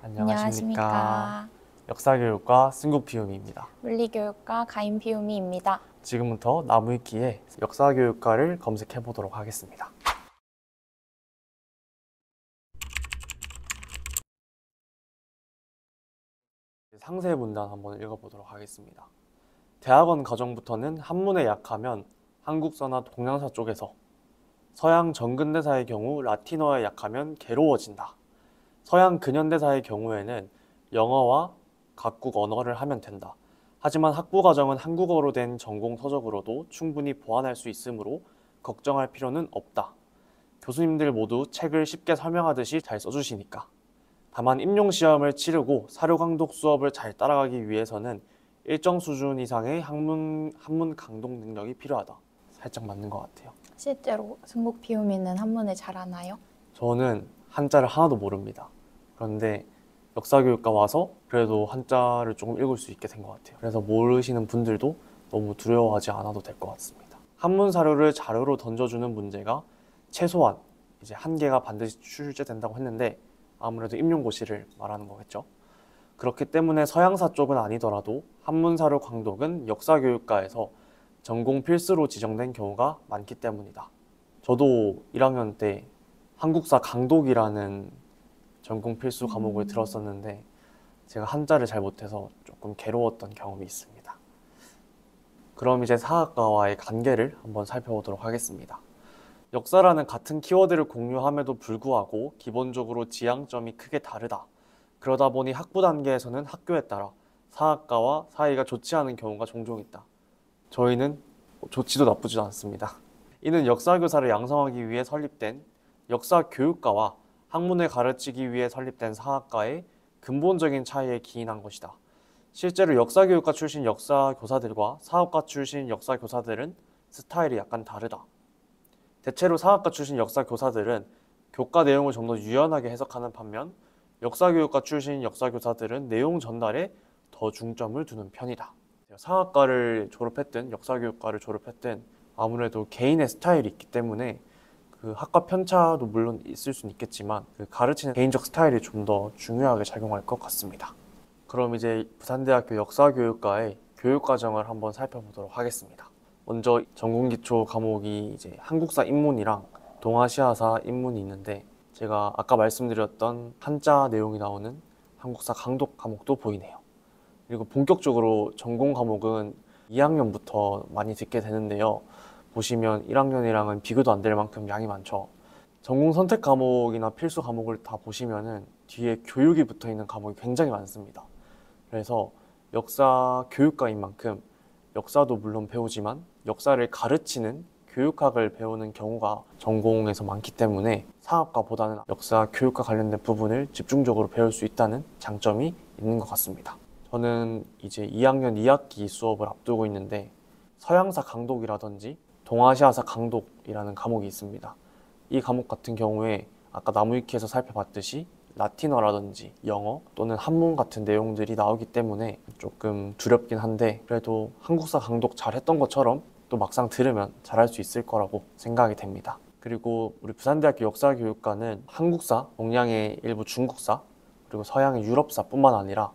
안녕하십니까. 역사교육과 승국피우미입니다. 물리교육과 가인피우미입니다. 지금부터 나무위키에 역사교육과를 검색해 보도록 하겠습니다. 상세 문단 한번 읽어보도록 하겠습니다. 대학원 과정부터는 한문에 약하면 한국사나 동양사 쪽에서, 서양 전근대사의 경우 라틴어에 약하면 괴로워진다. 서양 근현대사의 경우에는 영어와 각국 언어를 하면 된다. 하지만 학부 과정은 한국어로 된 전공 서적으로도 충분히 보완할 수 있으므로 걱정할 필요는 없다. 교수님들 모두 책을 쉽게 설명하듯이 잘 써주시니까. 다만 임용 시험을 치르고 사료 강독 수업을 잘 따라가기 위해서는 일정 수준 이상의 한문 강독 능력이 필요하다. 살짝 맞는 것 같아요. 실제로 승국피우미는 한문을 잘하나요? 저는 한자를 하나도 모릅니다. 그런데 역사교육과 와서 그래도 한자를 조금 읽을 수 있게 된 것 같아요. 그래서 모르시는 분들도 너무 두려워하지 않아도 될 것 같습니다. 한문 사료를 자료로 던져주는 문제가 최소한 이제 한 개가 반드시 출제된다고 했는데 아무래도 임용고시를 말하는 거겠죠. 그렇기 때문에 서양사 쪽은 아니더라도 한문 사료 강독은 역사교육과에서 전공 필수로 지정된 경우가 많기 때문이다. 저도 1학년 때 한국사 강독이라는 전공 필수 과목을 들었었는데 제가 한자를 잘 못해서 조금 괴로웠던 경험이 있습니다. 그럼 이제 사학과와의 관계를 한번 살펴보도록 하겠습니다. 역사라는 같은 키워드를 공유함에도 불구하고 기본적으로 지향점이 크게 다르다. 그러다 보니 학부 단계에서는 학교에 따라 사학과와 사이가 좋지 않은 경우가 종종 있다. 저희는 좋지도 나쁘지도 않습니다. 이는 역사교사를 양성하기 위해 설립된 역사교육과와 학문을 가르치기 위해 설립된 사학과의 근본적인 차이에 기인한 것이다. 실제로 역사교육과 출신 역사교사들과 사학과 출신 역사교사들은 스타일이 약간 다르다. 대체로 사학과 출신 역사교사들은 교과 내용을 좀 더 유연하게 해석하는 반면 역사교육과 출신 역사교사들은 내용 전달에 더 중점을 두는 편이다. 사학과를 졸업했든 역사교육과를 졸업했든 아무래도 개인의 스타일이 있기 때문에 그 학과 편차도 물론 있을 수는 있겠지만 그 가르치는 개인적 스타일이 좀 더 중요하게 작용할 것 같습니다. 그럼 이제 부산대학교 역사교육과의 교육과정을 한번 살펴보도록 하겠습니다. 먼저 전공기초 과목이 이제 한국사 입문이랑 동아시아사 입문이 있는데 제가 아까 말씀드렸던 한자 내용이 나오는 한국사 강독 과목도 보이네요. 그리고 본격적으로 전공 과목은 2학년부터 많이 듣게 되는데요. 보시면 1학년이랑은 비교도 안 될 만큼 양이 많죠. 전공 선택 과목이나 필수 과목을 다 보시면은 뒤에 교육이 붙어 있는 과목이 굉장히 많습니다. 그래서 역사 교육과인 만큼 역사도 물론 배우지만 역사를 가르치는 교육학을 배우는 경우가 전공에서 많기 때문에 사학과보다는 역사 교육과 관련된 부분을 집중적으로 배울 수 있다는 장점이 있는 것 같습니다. 저는 이제 2학년 2학기 수업을 앞두고 있는데 서양사 강독이라든지 동아시아사 강독이라는 과목이 있습니다. 이 과목 같은 경우에 아까 나무위키에서 살펴봤듯이 라틴어라든지 영어 또는 한문 같은 내용들이 나오기 때문에 조금 두렵긴 한데 그래도 한국사 강독 잘했던 것처럼 또 막상 들으면 잘할 수 있을 거라고 생각이 됩니다. 그리고 우리 부산대학교 역사교육과는 한국사, 동양의 일부 중국사, 그리고 서양의 유럽사뿐만 아니라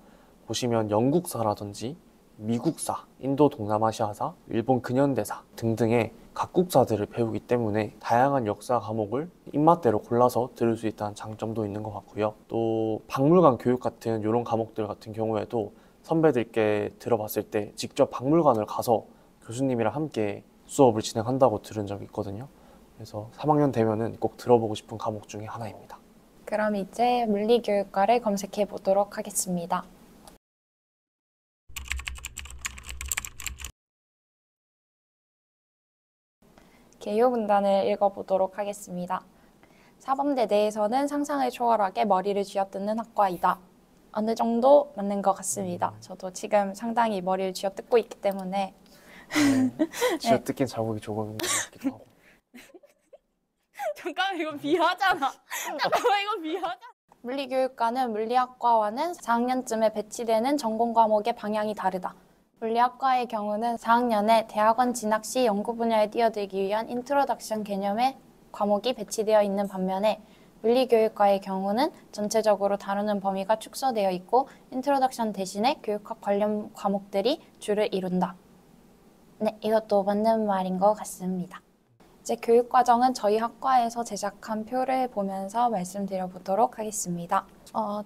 보시면 영국사라든지 미국사, 인도 동남아시아사, 일본 근현대사 등등의 각국사들을 배우기 때문에 다양한 역사 과목을 입맛대로 골라서 들을 수 있다는 장점도 있는 것 같고요. 또 박물관 교육 같은 이런 과목들 같은 경우에도 선배들께 들어봤을 때 직접 박물관을 가서 교수님이랑 함께 수업을 진행한다고 들은 적이 있거든요. 그래서 3학년 되면은 꼭 들어보고 싶은 과목 중에 하나입니다. 그럼 이제 물리교육과를 검색해 보도록 하겠습니다. 개요 문단을 읽어보도록 하겠습니다. 사범대 내에서는 상상을 초월하게 머리를 쥐어뜯는 학과이다. 어느 정도 맞는 것 같습니다. 저도 지금 상당히 머리를 쥐어뜯고 있기 때문에 쥐어뜯긴 자국이 조금 있는 것 같기도 하고. 잠깐만 이거 비하잖아. 잠깐만 이거 비하잖아. 물리교육과는 물리학과와는 4학년쯤에 배치되는 전공 과목의 방향이 다르다. 물리학과의 경우는 4학년에 대학원 진학 시 연구 분야에 뛰어들기 위한 인트로덕션 개념의 과목이 배치되어 있는 반면에 물리교육과의 경우는 전체적으로 다루는 범위가 축소되어 있고 인트로덕션 대신에 교육학 관련 과목들이 주를 이룬다. 네, 이것도 맞는 말인 것 같습니다. 이제 교육과정은 저희 학과에서 제작한 표를 보면서 말씀드려 보도록 하겠습니다.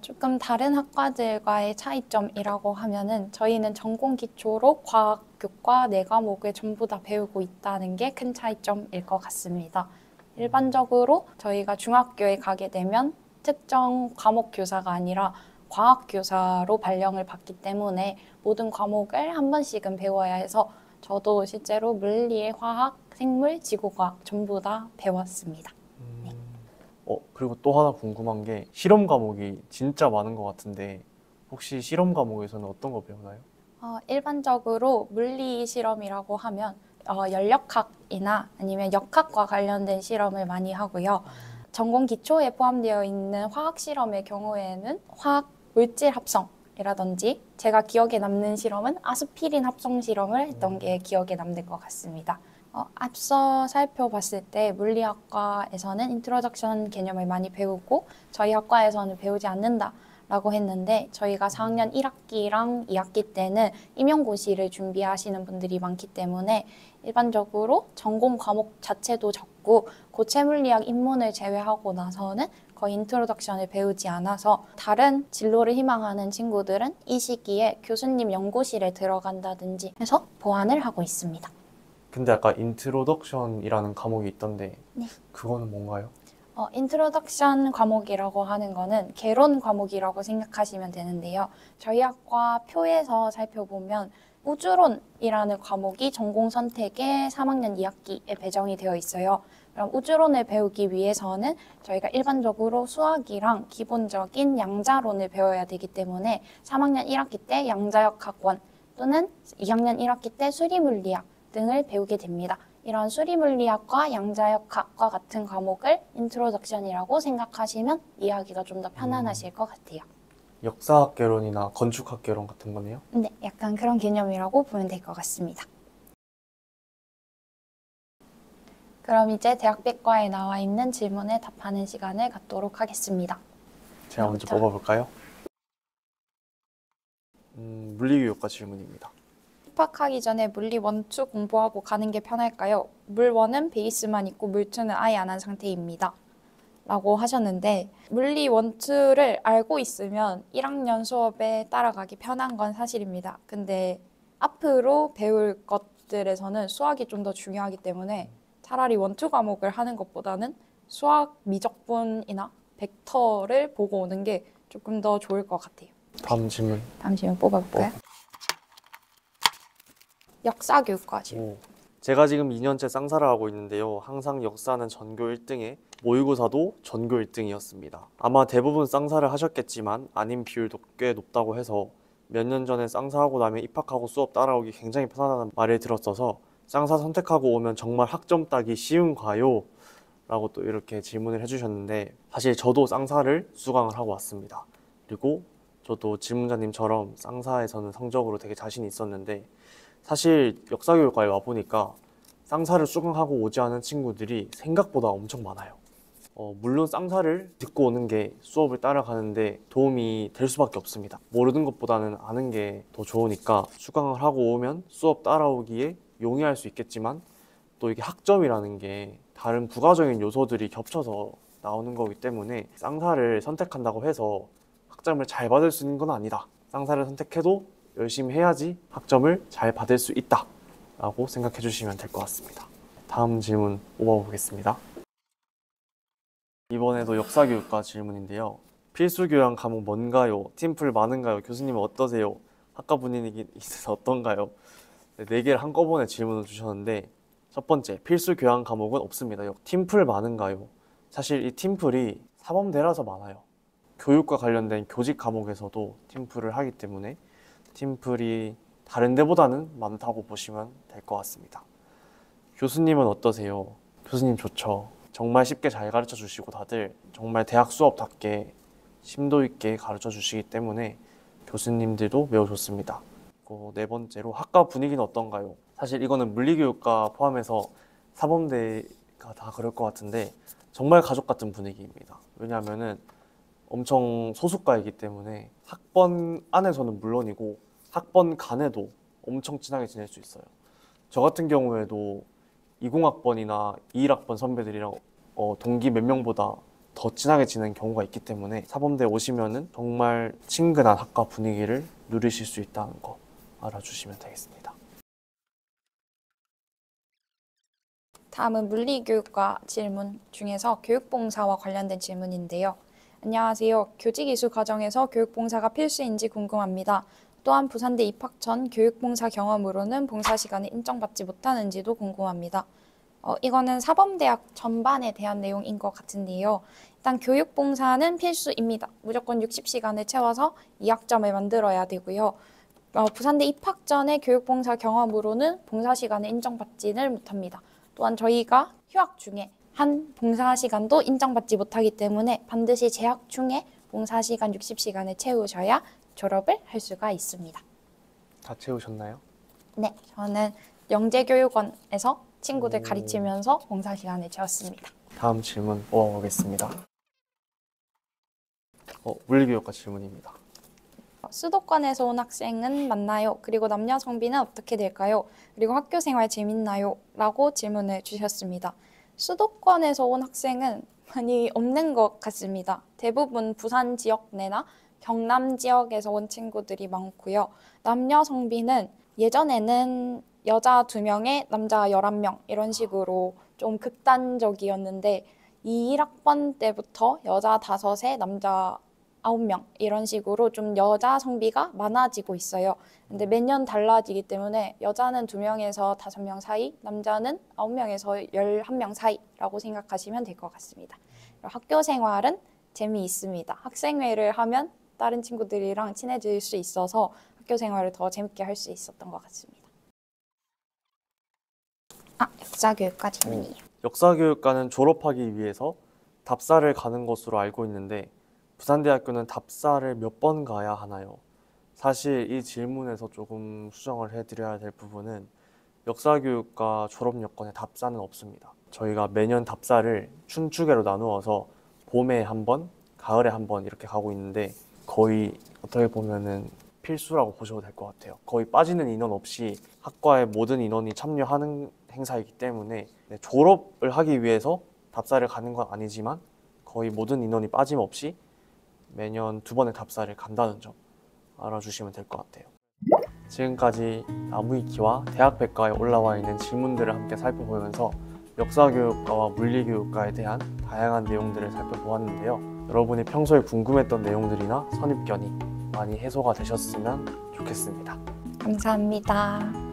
조금 다른 학과들과의 차이점이라고 하면은 저희는 전공 기초로 과학, 교과 4과목을 전부 다 배우고 있다는 게 큰 차이점일 것 같습니다. 일반적으로 저희가 중학교에 가게 되면 특정 과목 교사가 아니라 과학 교사로 발령을 받기 때문에 모든 과목을 한 번씩은 배워야 해서 저도 실제로 물리, 화학, 생물, 지구과학 전부 다 배웠습니다. 네. 그리고 또 하나 궁금한 게 실험 과목이 진짜 많은 것 같은데 혹시 실험 과목에서는 어떤 거 배우나요? 일반적으로 물리 실험이라고 하면 연력학이나 아니면 역학과 관련된 실험을 많이 하고요. 전공 기초에 포함되어 있는 화학 실험의 경우에는 화학 물질 합성이라든지 제가 기억에 남는 실험은 아스피린 합성 실험을 했던 게 기억에 남는 것 같습니다. 앞서 살펴봤을 때 물리학과에서는 인트로덕션 개념을 많이 배우고 저희 학과에서는 배우지 않는다 라고 했는데 저희가 4학년 1학기랑 2학기 때는 임용고시를 준비하시는 분들이 많기 때문에 일반적으로 전공 과목 자체도 적고 고체물리학 입문을 제외하고 나서는 거의 인트로덕션을 배우지 않아서 다른 진로를 희망하는 친구들은 이 시기에 교수님 연구실에 들어간다든지 해서 보완을 하고 있습니다. 근데 아까 인트로덕션이라는 과목이 있던데 네. 그거는 뭔가요? 인트로덕션 과목이라고 하는 거는 개론 과목이라고 생각하시면 되는데요. 저희 학과 표에서 살펴보면 우주론이라는 과목이 전공 선택의 3학년 2학기에 배정이 되어 있어요. 그럼 우주론을 배우기 위해서는 저희가 일반적으로 수학이랑 기본적인 양자론을 배워야 되기 때문에 3학년 1학기 때 양자역학원 또는 2학년 1학기 때 수리물리학 등을 배우게 됩니다. 이런 수리물리학과 양자역학과 같은 과목을 인트로덕션이라고 생각하시면 이해하기가 좀 더 편안하실 것 같아요. 역사학 개론이나 건축학 개론 같은 거네요? 네, 약간 그런 개념이라고 보면 될 것 같습니다. 그럼 이제 대학백과에 나와 있는 질문에 답하는 시간을 갖도록 하겠습니다. 제가 먼저 뽑아볼까요? 물리교육과 질문입니다. 입학하기 전에 물리 1, 2 공부하고 가는 게 편할까요? 물 1은 베이스만 있고 물 2는 아예 안 한 상태입니다. 라고 하셨는데 물리 1, 2를 알고 있으면 1학년 수업에 따라가기 편한 건 사실입니다. 근데 앞으로 배울 것들에서는 수학이 좀 더 중요하기 때문에 차라리 1, 2 과목을 하는 것보다는 수학 미적분이나 벡터를 보고 오는 게 조금 더 좋을 것 같아요. 다음 질문. 다음 질문 뽑아볼까요? 역사교육과 질문. 제가 지금 2년째 쌍사를 하고 있는데요. 항상 역사는 전교 1등에 모의고사도 전교 1등이었습니다. 아마 대부분 쌍사를 하셨겠지만 아닌 비율도 꽤 높다고 해서 몇 년 전에 쌍사하고 나면 입학하고 수업 따라오기 굉장히 편하다는 말을 들었어서 쌍사 선택하고 오면 정말 학점 따기 쉬운가요? 라고 또 이렇게 질문을 해주셨는데 사실 저도 쌍사를 수강을 하고 왔습니다. 그리고 저도 질문자님처럼 쌍사에서는 성적으로 되게 자신이 있었는데 사실 역사교육과에 와보니까 쌍사를 수강하고 오지 않은 친구들이 생각보다 엄청 많아요. 물론 쌍사를 듣고 오는 게 수업을 따라가는데 도움이 될 수밖에 없습니다. 모르는 것보다는 아는 게 더 좋으니까 수강을 하고 오면 수업 따라오기에 용이할 수 있겠지만 또 이게 학점이라는 게 다른 부가적인 요소들이 겹쳐서 나오는 거기 때문에 쌍사를 선택한다고 해서 학점을 잘 받을 수 있는 건 아니다. 쌍사를 선택해도 열심히 해야지 학점을 잘 받을 수 있다 라고 생각해 주시면 될 것 같습니다. 다음 질문 뽑아보겠습니다. 이번에도 역사교육과 질문인데요. 필수 교양 과목 뭔가요? 팀플 많은가요? 교수님은 어떠세요? 학과 분위기 있어서 어떤가요? 네, 4개를 한꺼번에 질문을 주셨는데 첫 번째, 필수 교양 과목은 없습니다. 팀플 많은가요? 사실 이 팀플이 사범대라서 많아요. 교육과 관련된 교직 과목에서도 팀플을 하기 때문에 팀플이 다른 데보다는 많다고 보시면 될 것 같습니다. 교수님은 어떠세요? 교수님 좋죠. 정말 쉽게 잘 가르쳐 주시고 다들 정말 대학 수업답게 심도 있게 가르쳐 주시기 때문에 교수님들도 매우 좋습니다. 그리고 네 번째로 학과 분위기는 어떤가요? 사실 이거는 물리교육과 포함해서 사범대가 다 그럴 것 같은데 정말 가족 같은 분위기입니다. 왜냐하면은 엄청 소수과이기 때문에 학번 안에서는 물론이고 학번 간에도 엄청 친하게 지낼 수 있어요. 저 같은 경우에도 20학번이나 21학번 선배들이랑 동기 몇 명보다 더 친하게 지내는 경우가 있기 때문에 사범대 오시면은 정말 친근한 학과 분위기를 누리실 수 있다는 거 알아주시면 되겠습니다. 다음은 물리교육과 질문 중에서 교육봉사와 관련된 질문인데요. 안녕하세요. 교직이수 과정에서 교육봉사가 필수인지 궁금합니다. 또한 부산대 입학 전 교육봉사 경험으로는 봉사 시간을 인정받지 못하는지도 궁금합니다. 이거는 사범대학 전반에 대한 내용인 것 같은데요. 일단 교육봉사는 필수입니다. 무조건 60시간을 채워서 2학점을 만들어야 되고요. 부산대 입학 전에 교육봉사 경험으로는 봉사 시간을 인정받지는 못합니다. 또한 저희가 휴학 중에 한 봉사 시간도 인정받지 못하기 때문에 반드시 재학 중에 봉사 시간 60시간을 채우셔야 졸업을 할 수가 있습니다. 다 채우셨나요? 네, 저는 영재교육원에서 친구들 가르치면서 봉사 시간을 채웠습니다. 다음 질문 뽑아보겠습니다. 물리교육과 질문입니다. 수도권에서 온 학생은 맞나요? 그리고 남녀 성비는 어떻게 될까요? 그리고 학교 생활 재밌나요? 라고 질문을 주셨습니다. 수도권에서 온 학생은 많이 없는 것 같습니다. 대부분 부산 지역 내나 경남 지역에서 온 친구들이 많고요. 남녀 성비는 예전에는 여자 2명에 남자 11명 이런 식으로 좀 극단적이었는데 1학번 때부터 여자 5에 남자 9명 이런 식으로 좀 여자 성비가 많아지고 있어요. 근데 매년 달라지기 때문에 여자는 2명에서 5명 사이, 남자는 9명에서 11명 사이라고 생각하시면 될 것 같습니다. 학교 생활은 재미있습니다. 학생회를 하면 다른 친구들이랑 친해질 수 있어서 학교 생활을 더 재밌게 할 수 있었던 것 같습니다. 역사교육과 질문이에요. 역사교육과는 졸업하기 위해서 답사를 가는 것으로 알고 있는데 부산대학교는 답사를 몇 번 가야 하나요? 사실 이 질문에서 조금 수정을 해드려야 될 부분은 역사교육과 졸업 여건에 답사는 없습니다. 저희가 매년 답사를 춘추계로 나누어서 봄에 한 번, 가을에 한 번 이렇게 가고 있는데 거의 어떻게 보면은 필수라고 보셔도 될 것 같아요. 거의 빠지는 인원 없이 학과의 모든 인원이 참여하는 행사이기 때문에 졸업을 하기 위해서 답사를 가는 건 아니지만 거의 모든 인원이 빠짐없이 매년 2번의 답사를 간다는 점 알아주시면 될 것 같아요. 지금까지 나무위키와 대학백과에 올라와 있는 질문들을 함께 살펴보면서 역사교육과와 물리교육과에 대한 다양한 내용들을 살펴보았는데요. 여러분이 평소에 궁금했던 내용들이나 선입견이 많이 해소가 되셨으면 좋겠습니다. 감사합니다.